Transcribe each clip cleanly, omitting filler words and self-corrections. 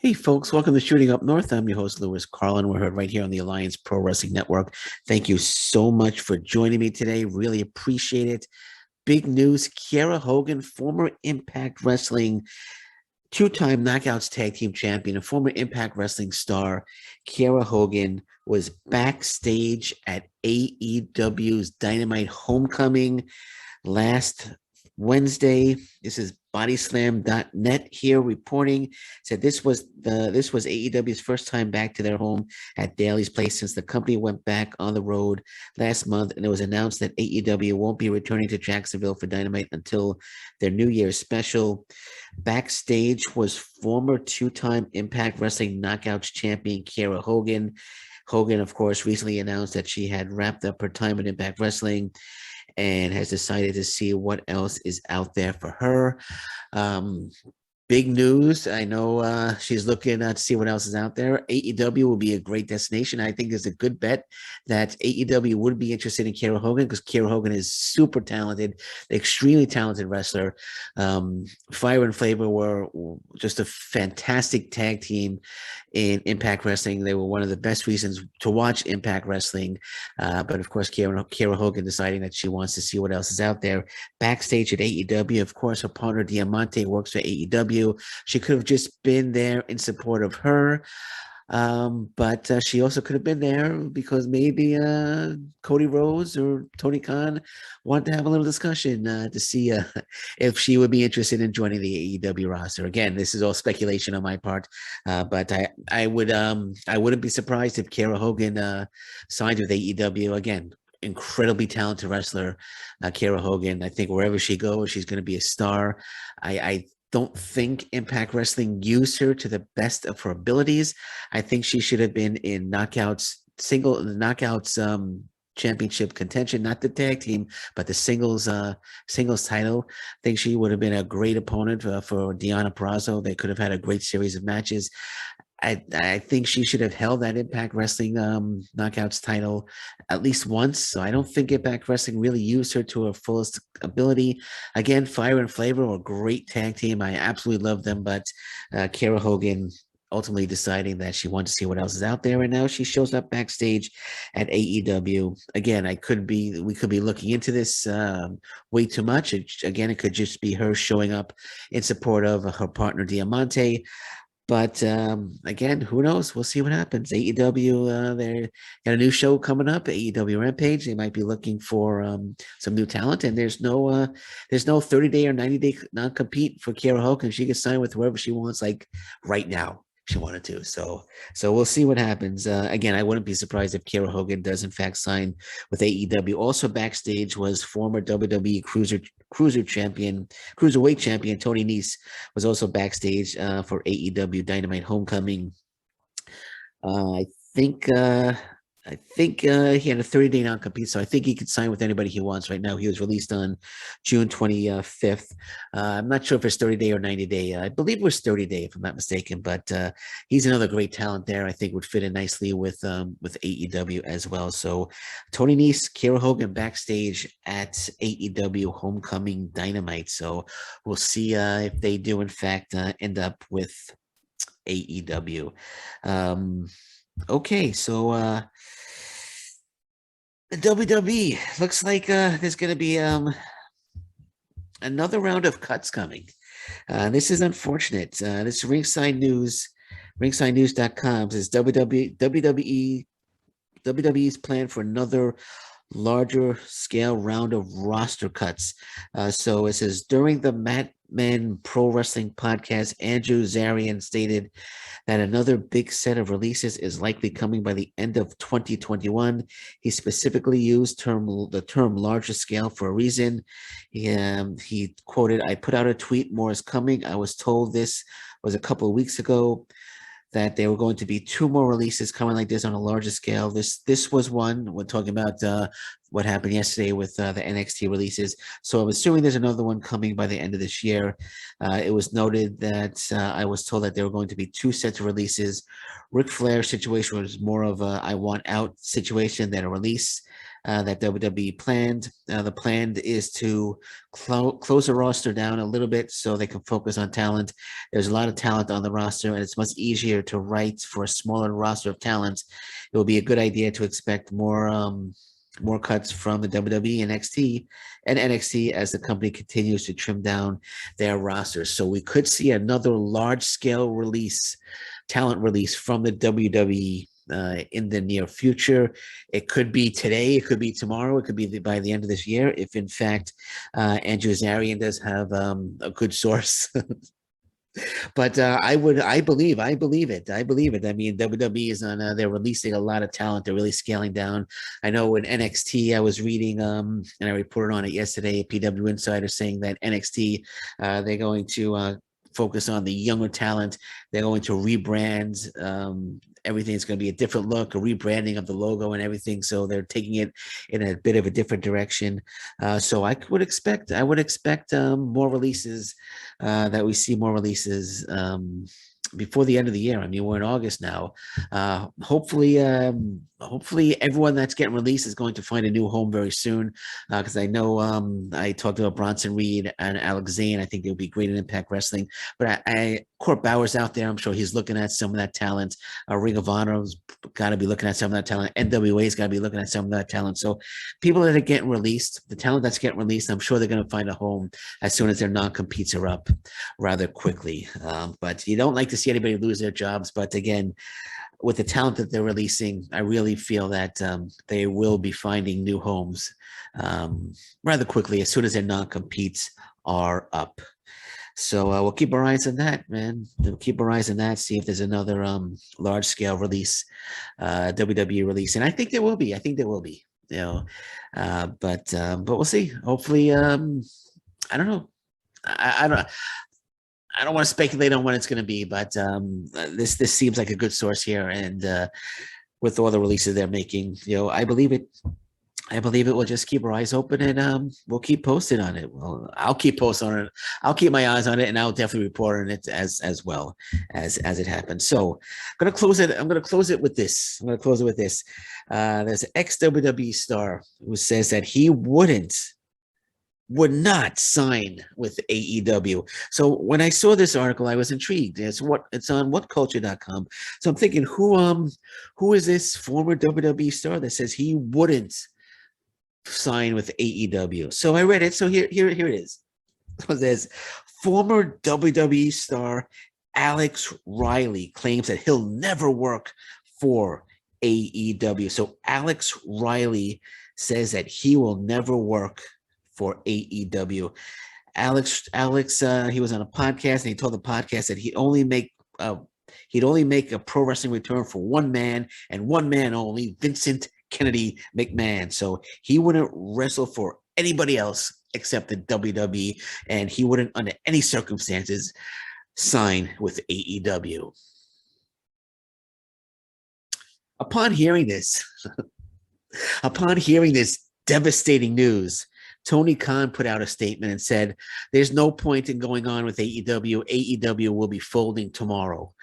Hey folks, welcome to Shooting Up North. I'm your host, Lewis Carlin. We're heard right here on the Alliance Pro Wrestling Network. Thank you so much for joining me today. Really appreciate it. Big news, Kiera Hogan, former Impact Wrestling two-time Knockouts Tag Team Champion and former Impact Wrestling star, Kiera Hogan, was backstage at AEW's Dynamite Homecoming last Wednesday. This is bodyslam.net here reporting. Said this was AEW's first time back to their home at Daly's Place since the company went back on the road last month, and it was announced that AEW won't be returning to Jacksonville for Dynamite until their New Year's special. Backstage was former two-time Impact Wrestling Knockouts champion Kiera Hogan. Hogan, of course, recently announced that she had wrapped up her time in Impact Wrestling and has decided to see what else is out there for her. Um, Big news. I know she's looking to see what else is out there. AEW will be a great destination. I think there's a good bet that AEW would be interested in Kiera Hogan because Kiera Hogan is super talented, extremely talented wrestler. Fire and Flavor were just a fantastic tag team in Impact Wrestling. They were one of the best reasons to watch Impact Wrestling. But of course, Kiera Hogan deciding that she wants to see what else is out there. Backstage at AEW, of course, her partner Diamante works for AEW. She could have just been there in support of her. But she also could have been there because maybe Cody Rhodes or Tony Khan wanted to have a little discussion to see if she would be interested in joining the AEW roster. Again, this is all speculation on my part, but I wouldn't be surprised if Kiera Hogan signed with AEW again. Incredibly talented wrestler, Kiera Hogan. I think wherever she goes, she's going to be a star. I don't think Impact Wrestling used her to the best of her abilities. I think she should have been in knockouts championship contention, not the tag team, but the singles title. I think she would have been a great opponent for Deonna Purrazzo. They could have had a great series of matches. I think she should have held that Impact Wrestling Knockouts title at least once. So I don't think Impact Wrestling really used her to her fullest ability. Again, Fire and Flavor were a great tag team. I absolutely love them, but Kiera Hogan ultimately deciding that she wanted to see what else is out there, and now she shows up backstage at AEW. Again, we could be looking into this way too much. It could just be her showing up in support of her partner Diamante. But again, who knows? We'll see what happens. AEW, they got a new show coming up, AEW Rampage. They might be looking for some new talent, and there's no 30-day or 90-day non-compete for Kiera Hogan. She can sign with whoever she wants, like right now. She wanted to. So we'll see what happens. Again, I wouldn't be surprised if Kiera Hogan does in fact sign with AEW. Also backstage was former WWE cruiserweight champion Tony Nese was also backstage for AEW Dynamite Homecoming. I think he had a 30-day non-compete, so I think he could sign with anybody he wants right now. He was released on June 25th. I'm not sure if it's 30-day or 90-day. I believe it was 30-day, if I'm not mistaken, but he's another great talent there. I think would fit in nicely with AEW as well. So Tony Nese, Kiera Hogan backstage at AEW Homecoming Dynamite. So we'll see if they do, in fact, end up with AEW. Okay, so the WWE looks like there's going to be another round of cuts coming. This is unfortunate. This ringsidenews.com says WWE's plan for another larger scale round of roster cuts. So it says during the Madman Pro Wrestling podcast, Andrew Zarian stated that another big set of releases is likely coming by the end of 2021. He specifically used the term larger scale for a reason. He quoted, "I put out a tweet, more is coming. I was told this was a couple of weeks ago that there were going to be two more releases coming like this on a larger scale. This was one. We're talking about what happened yesterday with the NXT releases. So I'm assuming there's another one coming by the end of this year. It was noted that I was told that there were going to be two sets of releases. Ric Flair's situation was more of a I want out situation than a release. that WWE planned. The plan is to close the roster down a little bit so they can focus on talent. There's a lot of talent on the roster, and it's much easier to write for a smaller roster of talent. It will be a good idea to expect more cuts from the WWE, NXT as the company continues to trim down their rosters. So we could see another large scale talent release from the WWE in the near future. It could be today, it could be tomorrow, it could be by the end of this year, if in fact Andrew Zarian does have a good source. But I believe it. I believe it. I mean, WWE is on. They're releasing a lot of talent. They're really scaling down. I know in NXT, I was reading, and I reported on it yesterday. PW Insider saying that NXT, they're going to focus on the younger talent. They're going to rebrand. Everything's going to be a different look, a rebranding of the logo and everything. So they're taking it in a bit of a different direction. So I would expect more releases. That we see more releases before the end of the year. I mean, we're in August now. Hopefully everyone that's getting released is going to find a new home very soon. Because I know I talked about Bronson Reed and Alex Zane. I think they'll be great in Impact Wrestling. But Court Bauer's out there. I'm sure he's looking at some of that talent. Ring of Honor's got to be looking at some of that talent. NWA's got to be looking at some of that talent. So people that are getting released, the talent that's getting released, I'm sure they're going to find a home as soon as their non-competes are up rather quickly. But you don't like to see anybody lose their jobs. But again, with the talent that they're releasing, I really feel that they will be finding new homes rather quickly as soon as their non-competes are up. So we'll keep our eyes on that, man. We'll keep our eyes on that, see if there's another large-scale release, WWE release. And I think there will be. But we'll see. Hopefully, I don't know. I don't want to speculate on when it's going to be, but this seems like a good source here, and with all the releases they're making, I believe it. I believe it. We'll just keep our eyes open, and we'll keep posting on it. Well, I'll keep posting on it. I'll keep my eyes on it, and I'll definitely report on it as well as it happens. So I'm gonna close it. I'm gonna close it with this. There's an ex-WWE star who says that he would not sign with AEW. So when I saw this article, I was intrigued. It's on whatculture.com. So I'm thinking, who is this former WWE star that says he wouldn't sign with AEW? So I read it. So here it is. So there's former WWE star Alex Riley claims that he'll never work for AEW. So Alex Riley says that he will never work for AEW. Alex, he was on a podcast, and he told the podcast that he'd only make a pro wrestling return for one man and one man only, Vincent Kennedy McMahon. So he wouldn't wrestle for anybody else except the WWE, and he wouldn't, under any circumstances, sign with AEW. Upon hearing this devastating news, Tony Khan put out a statement and said, "There's no point in going on with AEW. AEW will be folding tomorrow.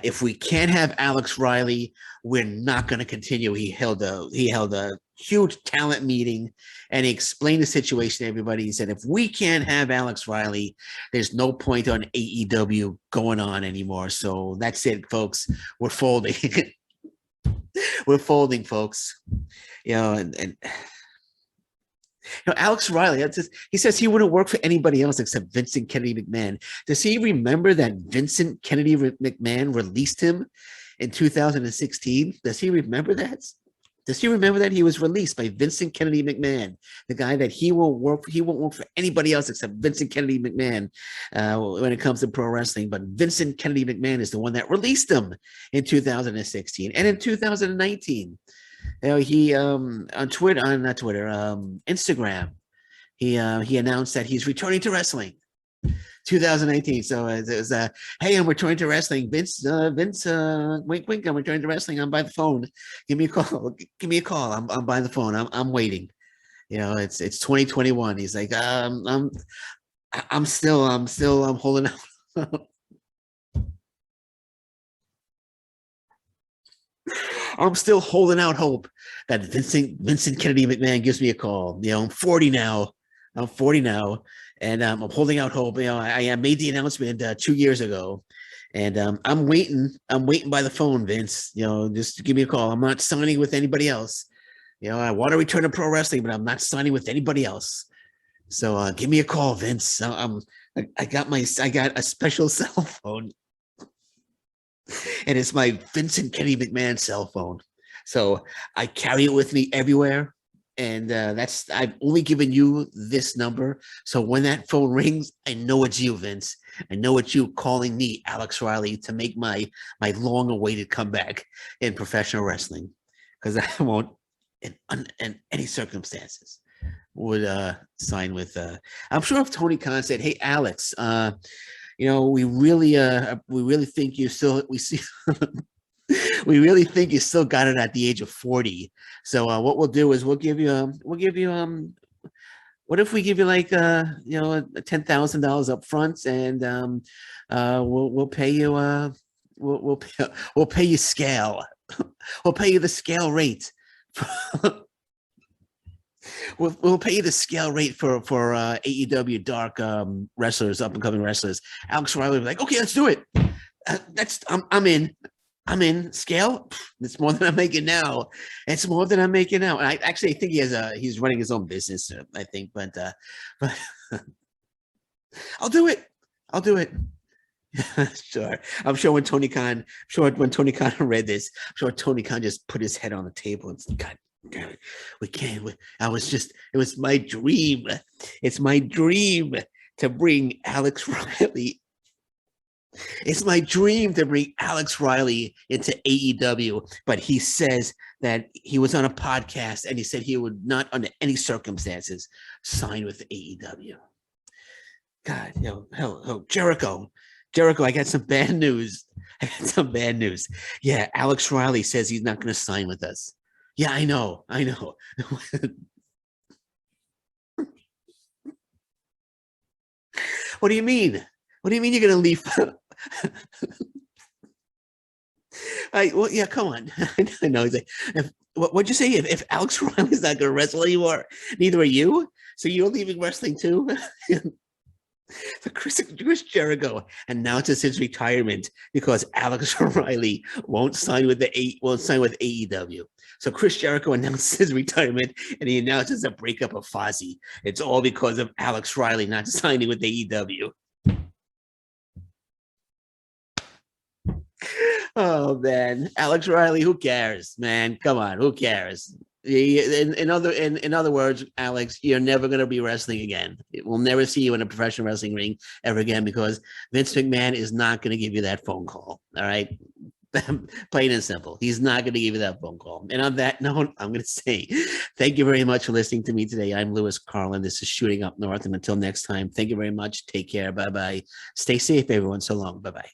If we can't have Alex Riley, we're not going to continue." He held a huge talent meeting, and he explained the situation to everybody. He said, "If we can't have Alex Riley, there's no point on AEW going on anymore. So that's it, folks. We're folding." We're folding, folks. And Alex Riley, he says he wouldn't work for anybody else except Vincent Kennedy McMahon. Does he remember that Vincent Kennedy McMahon released him in 2016? Does he remember that? Does he remember that he was released by Vincent Kennedy McMahon, the guy that he won't work for anybody else except Vincent Kennedy McMahon when it comes to pro wrestling? But Vincent Kennedy McMahon is the one that released him in 2016 and in 2019. He on Instagram, he announced that he's returning to wrestling. 2019. So it was, hey, I'm returning to wrestling. Vince, wink, wink. I'm returning to wrestling. I'm by the phone. Give me a call. I'm by the phone. I'm waiting. It's 2021. He's like, I'm holding out. I'm still holding out hope that Vincent Kennedy McMahon gives me a call. You know, I'm 40 now. I'm 40 now, and I'm holding out hope. You know, I made the announcement 2 years ago, and I'm waiting. I'm waiting by the phone, Vince. You know, just give me a call. I'm not signing with anybody else. You know, I want to return to pro wrestling, but I'm not signing with anybody else. So give me a call, Vince. I got a special cell phone, and it's my Vincent Kenny McMahon cell phone. So I carry it with me everywhere. And I've only given you this number. So when that phone rings, I know it's you, Vince. I know it's you calling me, Alex Riley, to make my long-awaited comeback in professional wrestling. Because I won't, in any circumstances, would sign with. I'm sure if Tony Khan said, "Hey, Alex, you know, we really think you still we really think you still got it at the age of 40. So what we'll do is we'll give you what if we give you like you know, $10,000 up front, and we'll pay you we'll pay you scale. We'll pay you the scale rate. We'll pay you the scale rate for AEW dark wrestlers, up and coming wrestlers. Alex Riley was like, okay, let's do it. I'm in. I'm in. Scale. It's more than I'm making now. It's more than I'm making now. And I actually think he's running his own business. I think, but I'll do it. I'll do it. Sure. I'm sure when Tony Khan read this, I'm sure Tony Khan just put his head on the table and said, God damn it, we can't. It was my dream. It's my dream to bring Alex Riley. It's my dream to bring Alex Riley into AEW, but he says that he was on a podcast and he said he would not, under any circumstances, sign with AEW. God, you know, hell, Jericho, I got some bad news. Yeah, Alex Riley says he's not going to sign with us. Yeah, I know. What do you mean? What do you mean you're going to leave? Well, yeah, come on. I know. He's like, what'd you say? If Alex Riley's not going to wrestle anymore, neither are you. So you're leaving wrestling too? So Chris Jericho announces his retirement because Alex Riley won't sign with AEW. So Chris Jericho announces his retirement, and he announces a breakup of Fozzy. It's all because of Alex Riley not signing with AEW. Oh man, Alex Riley, who cares, man? Come on, who cares? In other words, Alex, you're never going to be wrestling again. We'll never see you in a professional wrestling ring ever again because Vince McMahon is not going to give you that phone call. All right, plain and simple. He's not going to give you that phone call. And on that note, I'm going to say thank you very much for listening to me today. I'm Lewis Carlin. This is Shooting Up North, and until next time, thank you very much. Take care. Bye bye. Stay safe, everyone. So long. Bye bye.